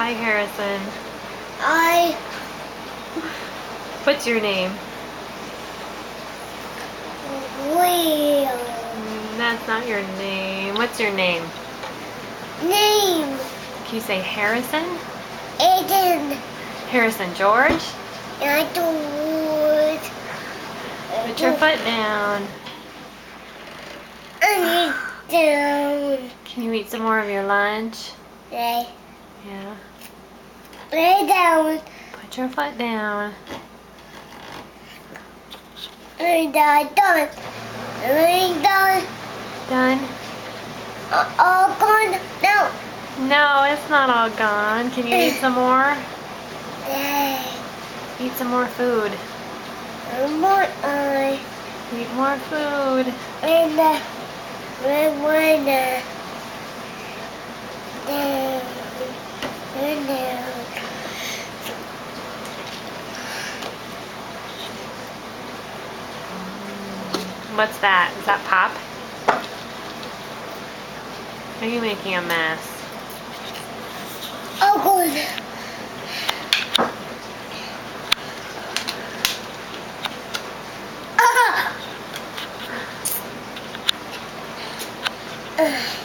Hi, Harrison. I What's your name? will That's not your name. What's your name? name Can you say Harrison? Aiden. Harrison George? I don't. Put your foot down. I need down. Can you eat some more of your lunch? Lay, Yeah. lay down. Put your foot down. Lay down. Done. Lay down. Done? All gone. No. No, it's not all gone. Can you eat some more? Lay. Eat some more food. More eye. Eat more food. And red one. Down. And down. What's that? Is that pop? Are you making a mess? Oh, good. Ah!